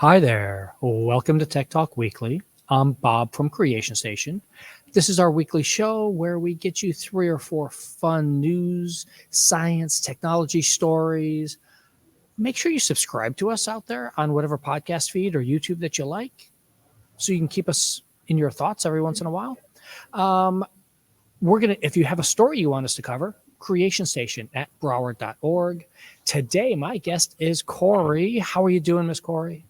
Hi there. Welcome to Tech Talk Weekly. I'm Bob from Creation Station. This is our weekly show where we get you 3 or 4 fun news, science, technology stories. Make sure you subscribe to us out there on whatever podcast feed or YouTube that you like so you can keep us in your thoughts every once in a while. If you have a story you want us to cover, Creation Station at Broward.org. Today, my guest is Korry. How are you doing, Miss Korry?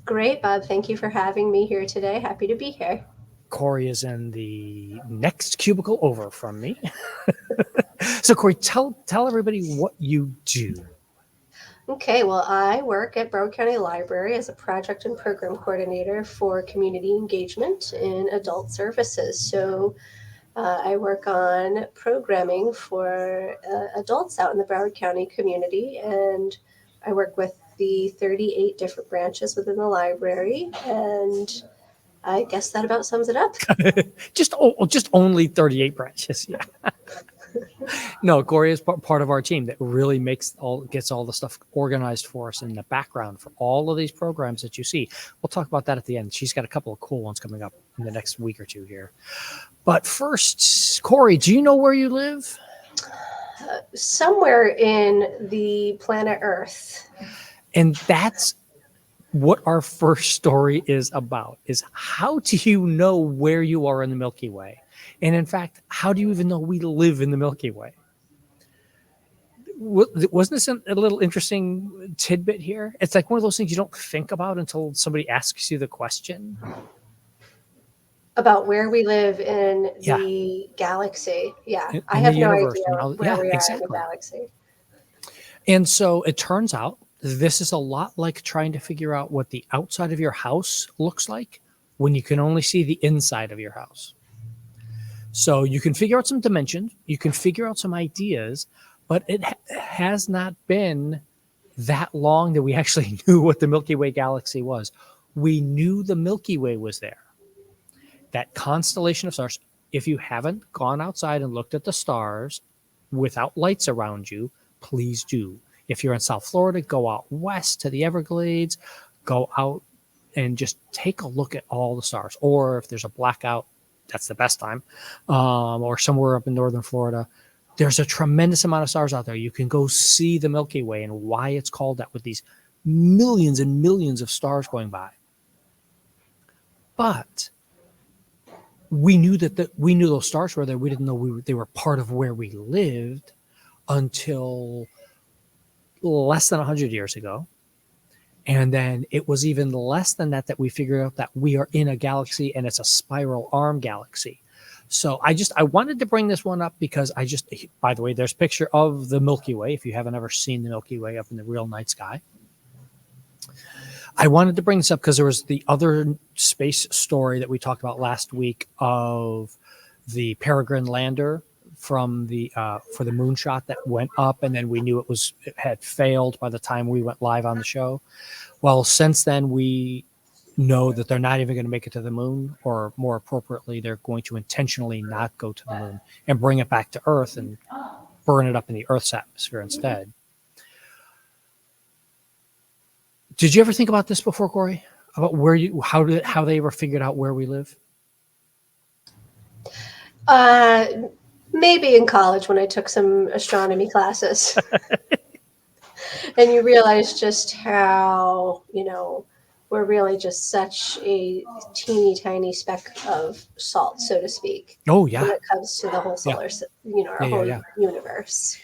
Great, Bob. Thank you for having me here today. Happy to be here. Korry is in the next cubicle over from me. So, Korry, tell everybody what you do. Okay, well, I work at Broward County Library as a project and program coordinator for community engagement in adult services. So I work on programming for adults out in the Broward County community, and I work with the 38 different branches within the library, and I guess that about sums it up. just only 38 branches. Yeah. No, Korry is part of our team that really gets all the stuff organized for us in the background for all of these programs that you see. We'll talk about that at the end. She's got a couple of cool ones coming up in the next week or two here. But first, Korry, do you know where you live? Somewhere in the planet Earth. And that's what our first story is about, is how do you know where you are in the Milky Way? And in fact, how do you even know we live in the Milky Way? Wasn't this a little interesting tidbit here? It's like one of those things you don't think about until somebody asks you the question. About where we live in the galaxy. Yeah, I have no idea where we are in the galaxy. And so it turns out this is a lot like trying to figure out what the outside of your house looks like when you can only see the inside of your house. So you can figure out some dimensions, you can figure out some ideas, but it has not been that long that we actually knew what the Milky Way galaxy was. We knew the Milky Way was there. That constellation of stars. If you haven't gone outside and looked at the stars without lights around you, please do. If you're in South Florida, go out west to the Everglades, go out and just take a look at all the stars. Or if there's a blackout, that's the best time, or somewhere up in northern Florida, there's a tremendous amount of stars out there. You can go see the Milky Way and why it's called that, with these millions and millions of stars going by. But we knew we knew those stars were there. We didn't know they were part of where we lived until less than 100 years ago. And then it was even less than that we figured out that we are in a galaxy, and it's a spiral arm galaxy. So I wanted to bring this one up because by the way, there's a picture of the Milky Way, if you haven't ever seen the Milky Way up in the real night sky. I wanted to bring this up because there was the other space story that we talked about last week of the Peregrine lander from for the moonshot that went up, and then we knew it had failed by the time we went live on the show. Well, since then we know that they're not even going to make it to the moon, or more appropriately, they're going to intentionally not go to the moon and bring it back to Earth and burn it up in the Earth's atmosphere instead. Did you ever think about this before, Korry? About how they ever figured out where we live? Maybe in college when I took some astronomy classes. And you realize just how, we're really just such a teeny tiny speck of salt, so to speak. Oh, yeah. When it comes to the whole solar, our whole universe.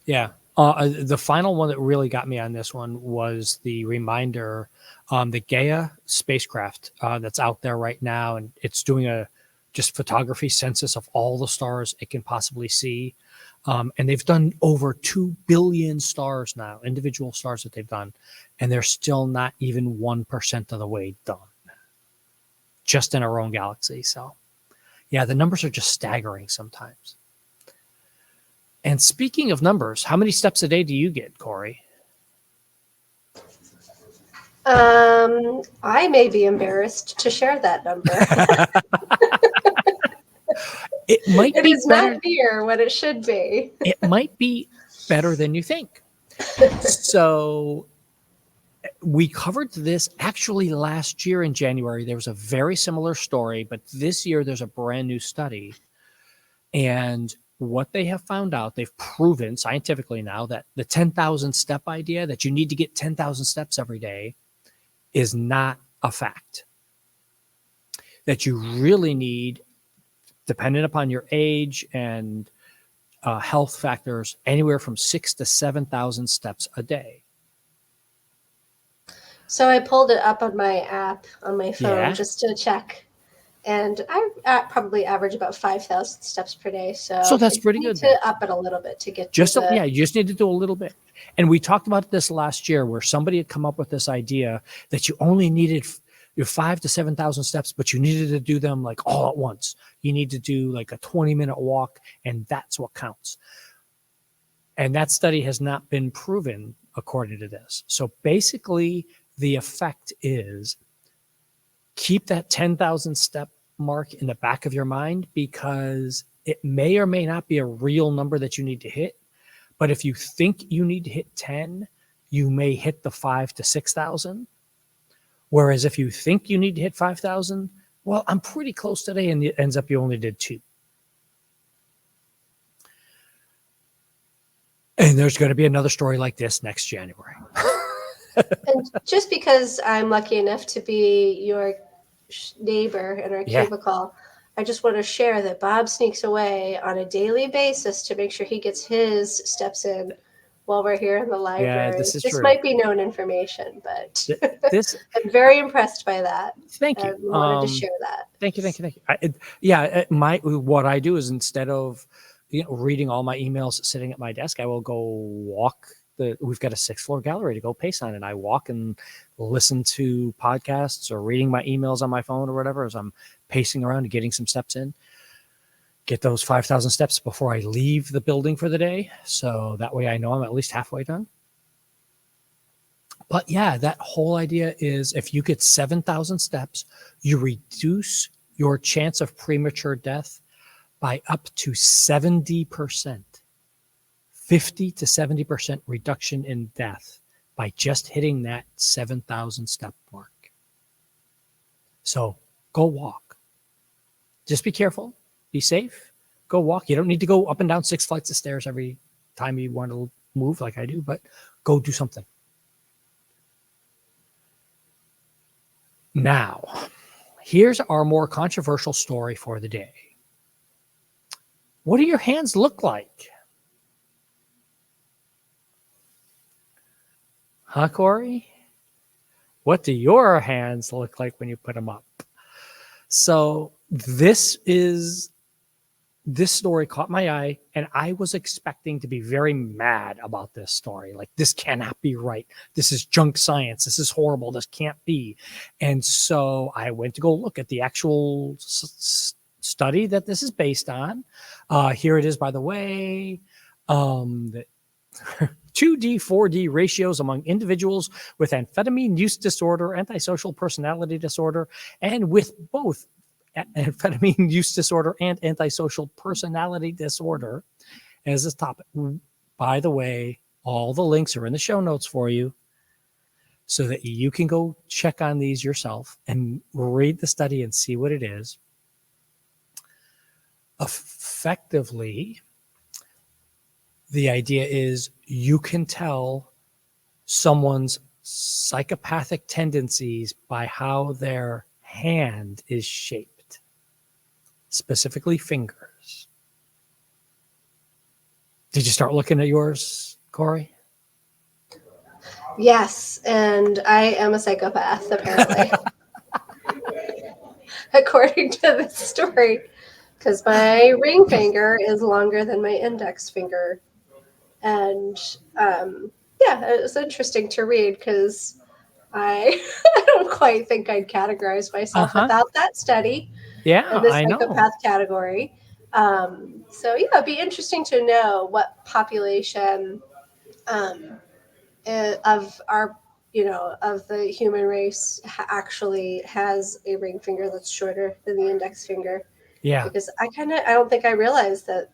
Yeah. The final one that really got me on this one was the reminder, the Gaia spacecraft that's out there right now, and it's doing a just photography census of all the stars it can possibly see. And they've done over 2 billion stars now, individual stars that they've done, and they're still not even 1% of the way done, just in our own galaxy. So, yeah, the numbers are just staggering sometimes. And speaking of numbers, how many steps a day do you get, Korry? I may be embarrassed to share that number. It is not near what it should be. It might be better than you think. So we covered this actually last year in January. There was a very similar story, but this year there's a brand new study. And what they have found out, they've proven scientifically now that the 10,000 step idea, that you need to get 10,000 steps every day, is not a fact. That you really need, dependent upon your age and health factors, anywhere from 6,000 to 7,000 steps a day. So I pulled it up on my app on my phone Yeah. just to check. And I probably average about 5,000 steps per day. So that's I pretty need good to then. up it a little bit to get Just to the, yeah, you just need to do a little bit. And we talked about this last year, where somebody had come up with this idea that you only needed your 5,000 to 7,000 steps, but you needed to do them like all at once. You need to do like a 20-minute walk, and that's what counts. And that study has not been proven according to this. So basically, the effect is keep that 10,000 step mark in the back of your mind, because it may or may not be a real number that you need to hit. But if you think you need to hit 10, you may hit the 5,000 to 6,000. Whereas if you think you need to hit 5,000, well, I'm pretty close today, and it ends up you only did 2. And there's going to be another story like this next January. and just because I'm lucky enough to be your neighbor in our Yeah. cubicle, I just want to share that Bob sneaks away on a daily basis to make sure he gets his steps in while we're here in the library. Yeah, this is true. Might be known information, but This, I'm very impressed by that. thank you. And wanted to share that. Thank you. What I do is, instead of reading all my emails sitting at my desk, I will go walk. We've got a 6th floor gallery to go pace on, and I walk and listen to podcasts or reading my emails on my phone or whatever as I'm pacing around and getting some steps in. Get those 5,000 steps before I leave the building for the day, so that way I know I'm at least halfway done. But yeah, that whole idea is, if you get 7,000 steps, you reduce your chance of premature death by up to 70%. 50 to 70% reduction in death by just hitting that 7,000 step mark. So go walk. Just be careful. Be safe. Go walk. You don't need to go up and down 6 flights of stairs every time you want to move like I do, but go do something. Now, here's our more controversial story for the day. What do your hands look like? Huh, Korry? What do your hands look like when you put them up? So this story caught my eye, and I was expecting to be very mad about this story. Like, this cannot be right. This is junk science. This is horrible. This can't be. And so I went to go look at the actual study that this is based on. Here it is, by the way. The 2D, 4D ratios among individuals with amphetamine use disorder, antisocial personality disorder, and with both amphetamine use disorder and antisocial personality disorder as this topic. By the way, all the links are in the show notes for you, so that you can go check on these yourself and read the study and see what it is. Effectively, the idea is you can tell someone's psychopathic tendencies by how their hand is shaped, specifically fingers. Did you start looking at yours, Korry? Yes, and I am a psychopath, apparently. According to this story, because my ring finger is longer than my index finger. And it was interesting to read, because I don't quite think I'd categorize myself without that study in the psychopath category. It'd be interesting to know what population of our, of the human race actually has a ring finger that's shorter than the index finger. Yeah. Because I don't think I realized that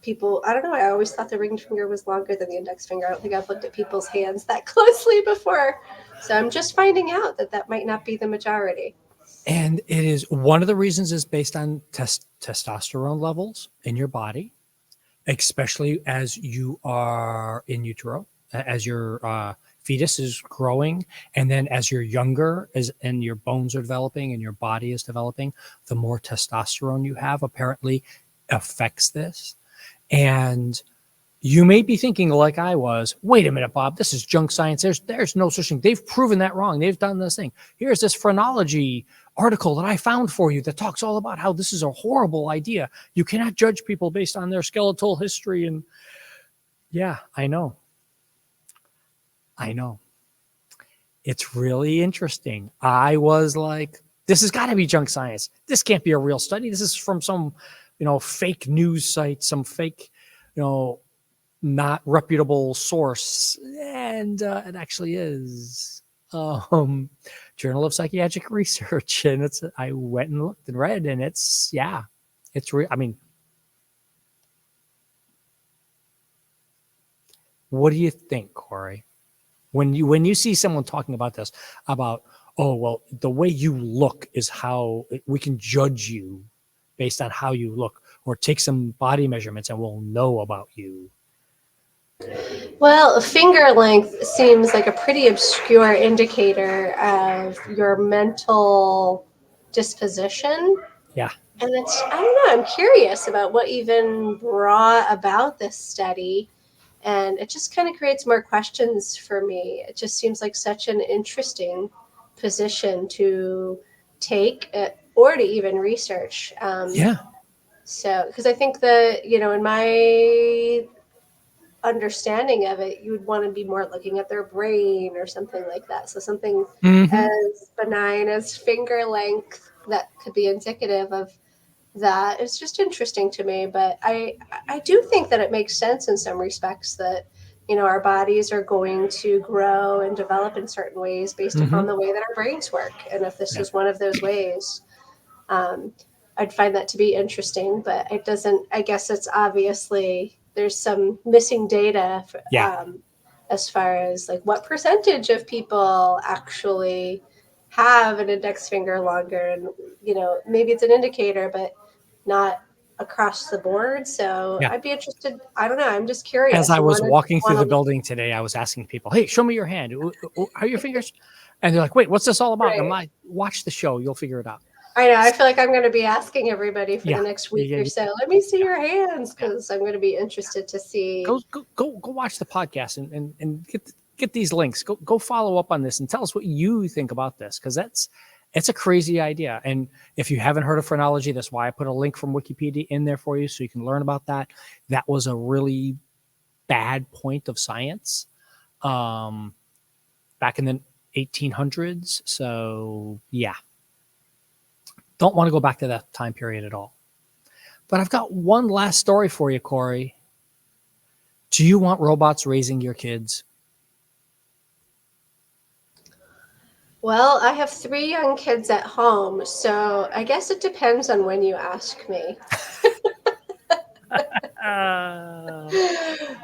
people, I don't know, I always thought the ring finger was longer than the index finger. I don't think I've looked at people's hands that closely before. So I'm just finding out that that might not be the majority. And it is one of the reasons is based on testosterone levels in your body, especially as you are in utero, as your fetus is growing, and then as you're younger, and your bones are developing and your body is developing, the more testosterone you have apparently affects this. And you may be thinking, like I was, wait a minute, Bob, this is junk science. There's no such thing. They've proven that wrong. They've done this thing. Here's this phrenology article that I found for you that talks all about how this is a horrible idea. You cannot judge people based on their skeletal history. And yeah, I know. It's really interesting. I was like, this has got to be junk science. This can't be a real study. This is from some, fake news site, some fake, not reputable source. And it actually is Journal of Psychiatric Research. And I went and looked and read, and it's real. I mean, what do you think, Korry? When you see someone talking about this, about, oh, well, the way you look is how we can judge you based on how you look, or take some body measurements and we'll know about you. Well, finger length seems like a pretty obscure indicator of your mental disposition. Yeah. And I don't know, I'm curious about what even brought about this study. And it just kind of creates more questions for me. It just seems like such an interesting position to take or to even research. So, because I think that, in my understanding of it, you would want to be more looking at their brain or something like that. So something as benign as finger length that could be indicative of that is just interesting to me. But I do think that it makes sense in some respects that, our bodies are going to grow and develop in certain ways based upon the way that our brains work. And if this is one of those ways, I'd find that to be interesting. But it doesn't, I guess it's obviously there's some missing data as far as like what percentage of people actually have an index finger longer. And, maybe it's an indicator, but not across the board. So I'd be interested. I don't know. I'm just curious. As I was walking through the building today, I was asking people, hey, show me your hand. How are your fingers? And they're like, wait, what's this all about? Right. I'm like, watch the show. You'll figure it out. I know. I feel like I'm going to be asking everybody for the next week or so. Let me see your hands, because I'm going to be interested to see. Go watch the podcast and get these links. Go follow up on this and tell us what you think about this, because it's a crazy idea. And if you haven't heard of phrenology, that's why I put a link from Wikipedia in there for you so you can learn about that. That was a really bad point of science back in the 1800s. So yeah. Don't want to go back to that time period at all. But I've got one last story for you, Korry. Do you want robots raising your kids? Well, I have 3 young kids at home, so I guess it depends on when you ask me.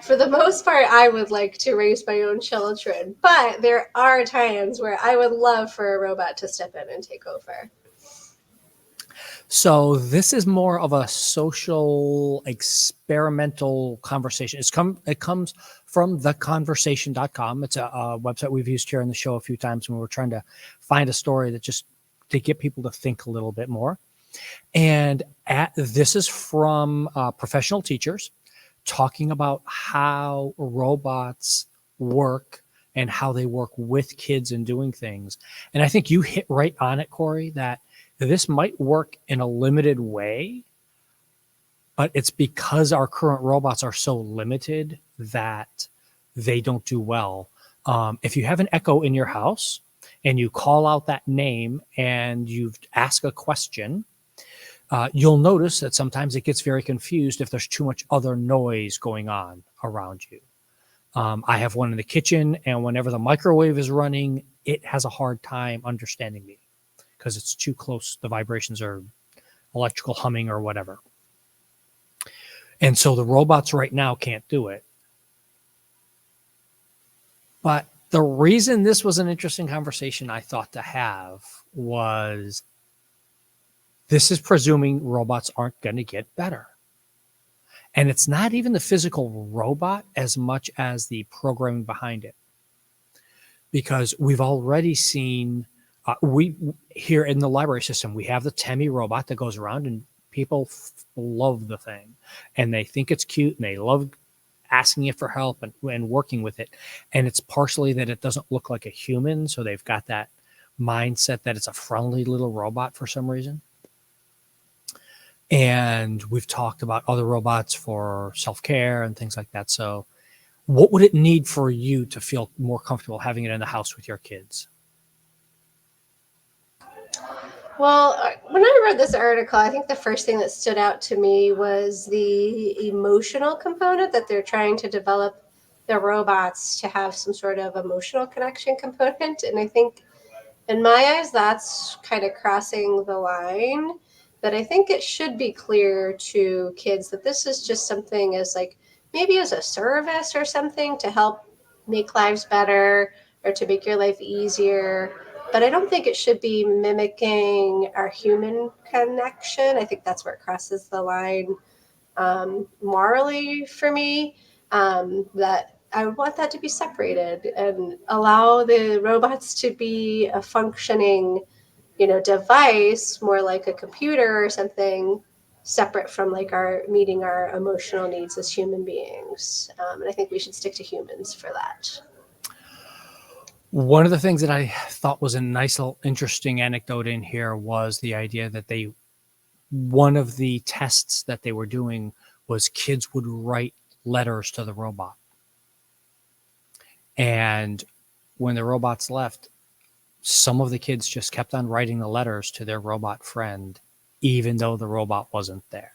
For the most part, I would like to raise my own children, but there are times where I would love for a robot to step in and take over. So this is more of a social experimental conversation. It comes from theconversation.com. It's a website we've used here on the show a few times when we're trying to find a story that just to get people to think a little bit more. And this is from professional teachers talking about how robots work and how they work with kids and doing things. And I think you hit right on it, Korry, that this might work in a limited way, but it's because our current robots are so limited that they don't do well. If you have an Echo in your house and you call out that name and you ask a question, you'll notice that sometimes it gets very confused if there's too much other noise going on around you. I have one in the kitchen, and whenever the microwave is running, it has a hard time understanding me, because it's too close. The vibrations are electrical humming or whatever. And so the robots right now can't do it. But the reason this was an interesting conversation I thought to have was this is presuming robots aren't going to get better. And it's not even the physical robot as much as the programming behind it. Because we've already seen, we here in the library system, we have the Temmie robot that goes around, and people love the thing. And they think it's cute, and they love asking it for help and working with it. And it's partially that it doesn't look like a human, so they've got that mindset that it's a friendly little robot for some reason. And we've talked about other robots for self-care and things like that. So what would it need for you to feel more comfortable having it in the house with your kids? Well, when I read this article, I think the first thing that stood out to me was the emotional component, that they're trying to develop the robots to have some sort of emotional connection component. And I think in my eyes, that's kind of crossing the line. But I think it should be clear to kids that this is just something as like maybe as a service or something to help make lives better or to make your life easier. But I don't think it should be mimicking our human connection. I think that's where it crosses the line morally for me. That I want that to be separated and allow the robots to be a functioning, device, more like a computer or something, separate from like our meeting our emotional needs as human beings. And I think we should stick to humans for that. One of the things that I thought was a nice little interesting anecdote in here was the idea that one of the tests that they were doing was kids would write letters to the robot. And when the robots left, some of the kids just kept on writing the letters to their robot friend, even though the robot wasn't there.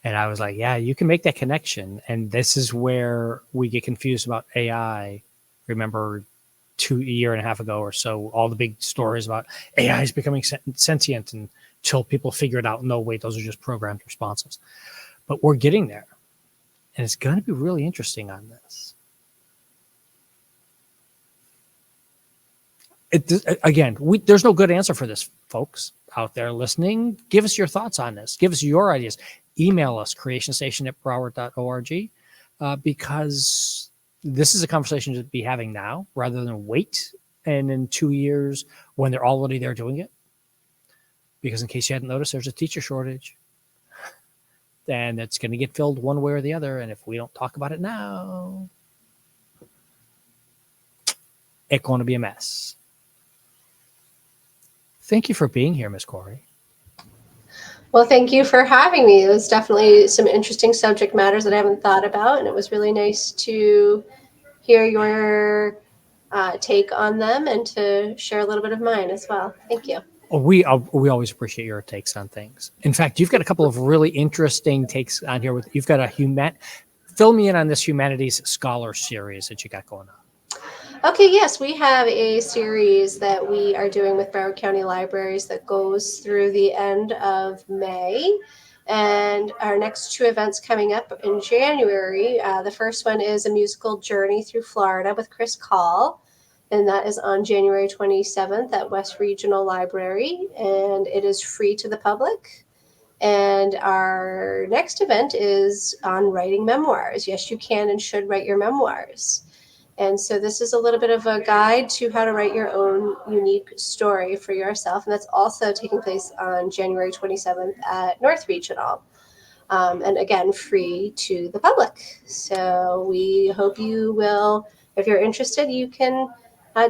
And I was like, yeah, you can make that connection. And this is where we get confused about AI. Remember a year and a half ago or so, all the big stories about AI is becoming sentient until people figure it out. No, wait, those are just programmed responses. But we're getting there. And it's going to be really interesting on this. There's no good answer for this, folks out there listening. Give us your thoughts on this. Give us your ideas. Email us, creationstation@broward.org, because this is a conversation to be having now rather than wait and in 2 years when they're already there doing it. Because in case you hadn't noticed, there's a teacher shortage. And it's going to get filled one way or the other. And if we don't talk about it now, it's going to be a mess. Thank you for being here, Miss Korry. Well, thank you for having me. It was definitely some interesting subject matters that I haven't thought about, and it was really nice to hear your take on them and to share a little bit of mine as well. Thank you. We always appreciate your takes on things. In fact, you've got a couple of really interesting takes on here. You've got fill me in on this humanities scholar series that you got going on. Okay, yes, we have a series that we are doing with Broward County Libraries that goes through the end of May. And our next two events coming up in January. The first one is a musical journey through Florida with Chris Call. And that is on January 27th at West Regional Library. And it is free to the public. And our next event is on writing memoirs. Yes, you can and should write your memoirs. And so this is a little bit of a guide to how to write your own unique story for yourself. And that's also taking place on January 27th at North Regional. And again, free to the public. So we hope you will, if you're interested, you can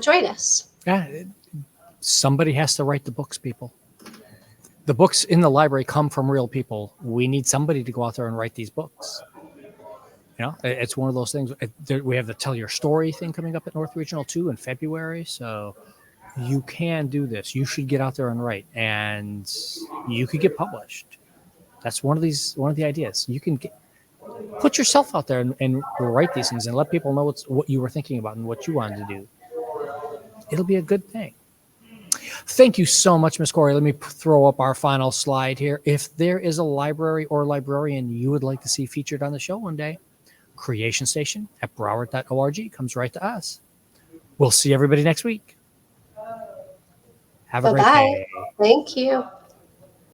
join us. Yeah, somebody has to write the books, people. The books in the library come from real people. We need somebody to go out there and write these books. It's one of those things. We have the Tell Your Story thing coming up at North Regional 2 in February. So you can do this. You should get out there and write, and you could get published. That's one of the ideas. You can put yourself out there and write these things and let people know what you were thinking about and what you wanted to do. It'll be a good thing. Thank you so much, Miss Korry. Let me throw up our final slide here. If there is a library or librarian you would like to see featured on the show one day, Creation Station at Broward.org comes right to us. We'll see everybody next week. Have a great Bye-bye. day. Thank you.